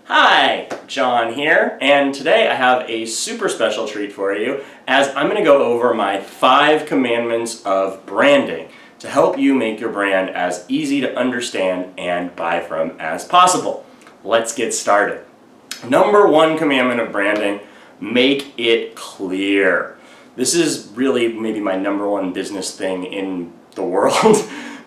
Hi, John here, and today I have a super special treat for you as I'm going to go over my 5 commandments of branding to help you make your brand as easy to understand and buy from as possible. Let's get started. Number 1 commandment of branding, make it clear. This is really maybe my number 1 business thing in the world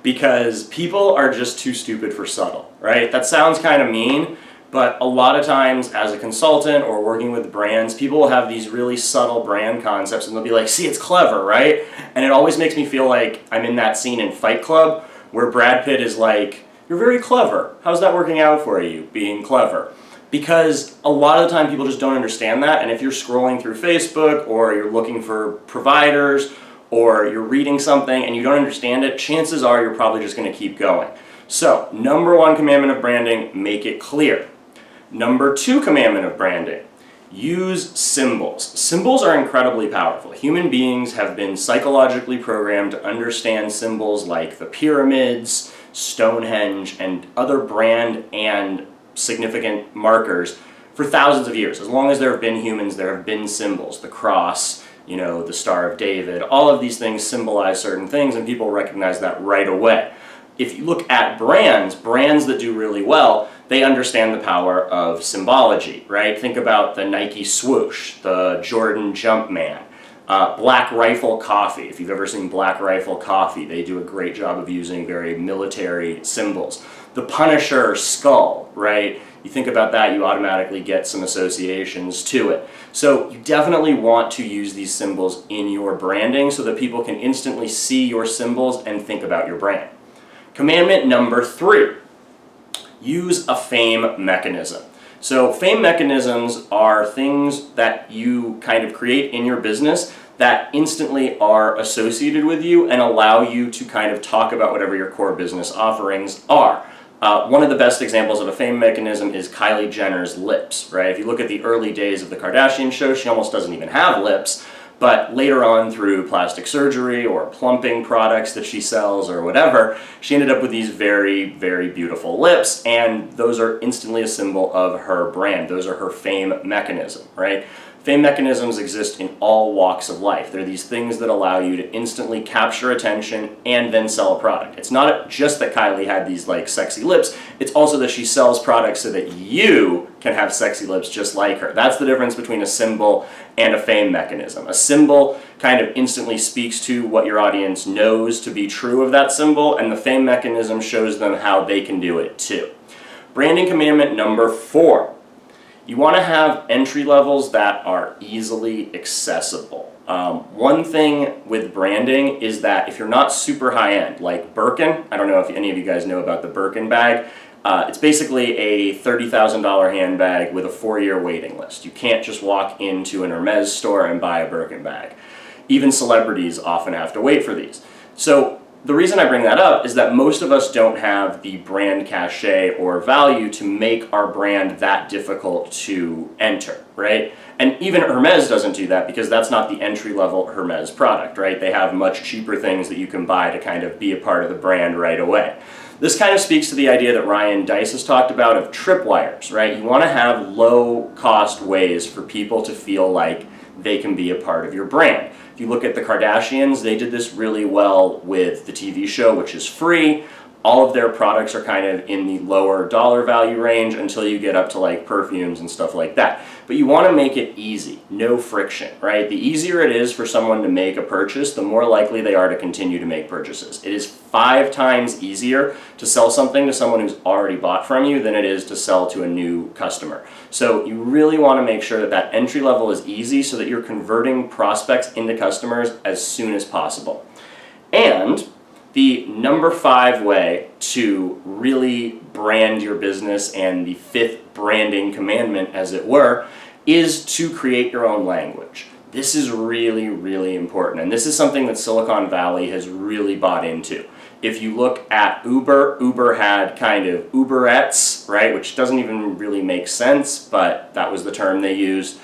because people are just too stupid for subtle, right? That sounds kind of mean. But a lot of times as a consultant or working with brands, people will have these really subtle brand concepts and they'll be like, see, it's clever, right? And it always makes me feel like I'm in that scene in Fight Club where Brad Pitt is like, you're very clever. How's that working out for you, being clever? Because a lot of the time people just don't understand that. And if you're scrolling through Facebook or you're looking for providers or you're reading something and you don't understand it, chances are you're probably just going to keep going. So, number 1 commandment of branding, make it clear. Number 2 commandment of branding, use symbols. Symbols are incredibly powerful. Human beings have been psychologically programmed to understand symbols like the pyramids, Stonehenge, and other brand and significant markers for thousands of years. As long as there have been humans, there have been symbols. The cross, the Star of David, all of these things symbolize certain things and people recognize that right away. If you look at brands that do really well, they understand the power of symbology, right? Think about the Nike swoosh, the Jordan Jumpman, Black Rifle Coffee. If you've ever seen Black Rifle Coffee, they do a great job of using very military symbols. The Punisher skull, right? You think about that, you automatically get some associations to it. So you definitely want to use these symbols in your branding so that people can instantly see your symbols and think about your brand. Commandment number 3, use a fame mechanism. So fame mechanisms are things that you kind of create in your business that instantly are associated with you and allow you to kind of talk about whatever your core business offerings are. One of the best examples of a fame mechanism is Kylie Jenner's lips, right? If you look at the early days of the Kardashian show, she almost doesn't even have lips. But later on, through plastic surgery or plumping products that she sells or whatever, she ended up with these very, very beautiful lips, and those are instantly a symbol of her brand. Those are her fame mechanism, right? Fame mechanisms exist in all walks of life. They're these things that allow you to instantly capture attention and then sell a product. It's not just that Kylie had these sexy lips, it's also that she sells products so that you can have sexy lips just like her. That's the difference between a symbol and a fame mechanism. A symbol kind of instantly speaks to what your audience knows to be true of that symbol, and the fame mechanism shows them how they can do it too. Branding commandment number 4. You want to have entry levels that are easily accessible. One thing with branding is that if you're not super high-end, like Birkin, I don't know if any of you guys know about the Birkin bag, it's basically a $30,000 handbag with a 4-year waiting list. You can't just walk into an Hermes store and buy a Birkin bag. Even celebrities often have to wait for these. So the reason I bring that up is that most of us don't have the brand cachet or value to make our brand that difficult to enter, right? And even Hermes doesn't do that because that's not the entry-level Hermes product, right? They have much cheaper things that you can buy to kind of be a part of the brand right away. This kind of speaks to the idea that Ryan Dice has talked about of tripwires, right? You want to have low-cost ways for people to feel like they can be a part of your brand. If you look at the Kardashians, they did this really well with the TV show, which is free. All of their products are kind of in the lower dollar value range until you get up to perfumes and stuff like that. But you want to make it easy, no friction, right? The easier it is for someone to make a purchase, the more likely they are to continue to make purchases. It is 5 times easier to sell something to someone who's already bought from you than it is to sell to a new customer. So you really want to make sure that that entry level is easy so that you're converting prospects into customers as soon as possible. And the number 5 way to really brand your business, and the 5th branding commandment, as it were, is to create your own language. This is really, really important, and this is something that Silicon Valley has really bought into. If you look at Uber had kind of Uberettes, right, which doesn't even really make sense, but that was the term they used.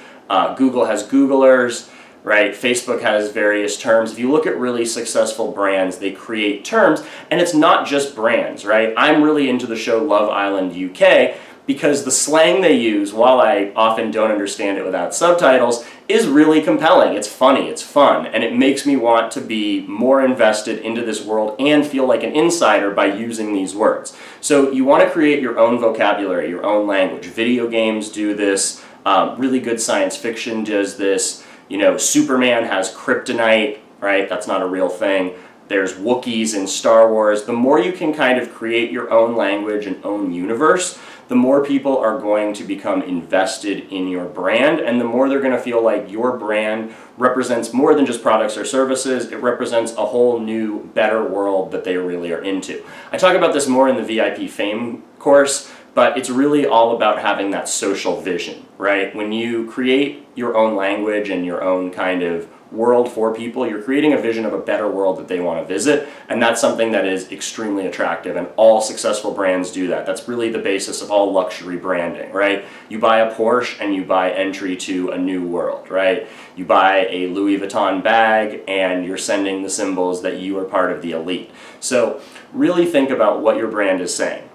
Google has Googlers, right? Facebook has various terms. If you look at really successful brands, they create terms, and it's not just brands, right? I'm really into the show Love Island UK, because the slang they use, while I often don't understand it without subtitles, is really compelling. It's funny, it's fun, and it makes me want to be more invested into this world and feel like an insider by using these words. So you want to create your own vocabulary, your own language. Video games do this, really good science fiction does this. You know, Superman has kryptonite, right? That's not a real thing. There's Wookiees in Star Wars. The more you can kind of create your own language and own universe, the more people are going to become invested in your brand, and the more they're going to feel like your brand represents more than just products or services. It represents a whole new, better world that they really are into. I talk about this more in the VIP Fame course, but it's really all about having that social vision, right? When you create your own language and your own kind of world for people, you're creating a vision of a better world that they want to visit, and that's something that is extremely attractive, and all successful brands do that. That's really the basis of all luxury branding, right? You buy a Porsche and you buy entry to a new world, right? You buy a Louis Vuitton bag and you're sending the symbols that you are part of the elite. So really think about what your brand is saying.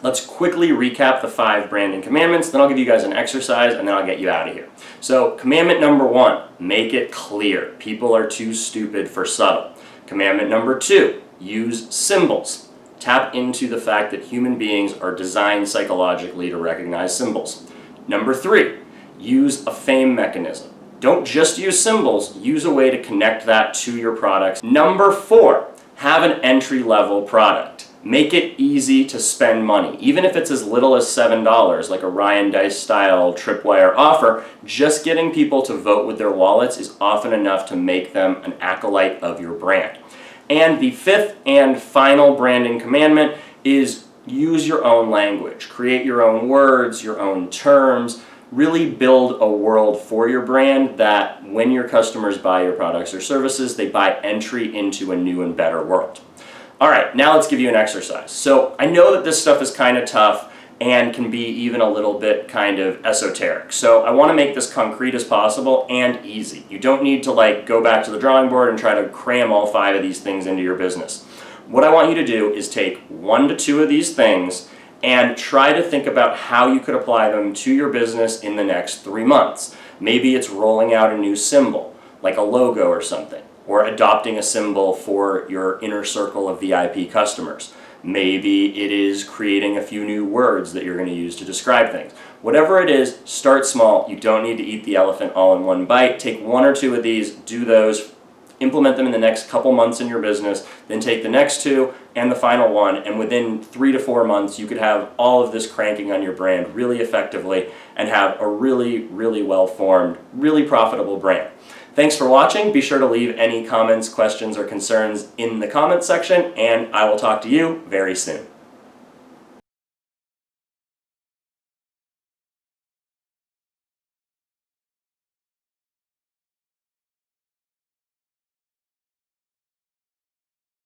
Let's quickly recap the 5 branding commandments, then I'll give you guys an exercise and then I'll get you out of here. So commandment number 1, make it clear. People are too stupid for subtle. Commandment number 2, use symbols. Tap into the fact that human beings are designed psychologically to recognize symbols. Number 3, use a fame mechanism. Don't just use symbols, use a way to connect that to your products. Number 4, have an entry-level product. Make it easy to spend money. Even if it's as little as $7, like a Ryan Dice style tripwire offer, just getting people to vote with their wallets is often enough to make them an acolyte of your brand. And the 5th and final branding commandment is use your own language. Create your own words, your own terms. Really build a world for your brand that when your customers buy your products or services, they buy entry into a new and better world. All right, now let's give you an exercise. So I know that this stuff is kind of tough and can be even a little bit kind of esoteric. So I want to make this concrete as possible and easy. You don't need to go back to the drawing board and try to cram all 5 of these things into your business. What I want you to do is take 1 to 2 of these things and try to think about how you could apply them to your business in the next 3 months. Maybe it's rolling out a new symbol, like a logo or something, or adopting a symbol for your inner circle of VIP customers. Maybe it is creating a few new words that you're going to use to describe things. Whatever it is, start small. You don't need to eat the elephant all in one bite. Take 1 or 2 of these, do those, implement them in the next couple months in your business, then take the next 2 and the final 1, and within 3 to 4 months, you could have all of this cranking on your brand really effectively and have a really, really well-formed, really profitable brand. Thanks for watching. Be sure to leave any comments, questions, or concerns in the comments section, and I will talk to you very soon.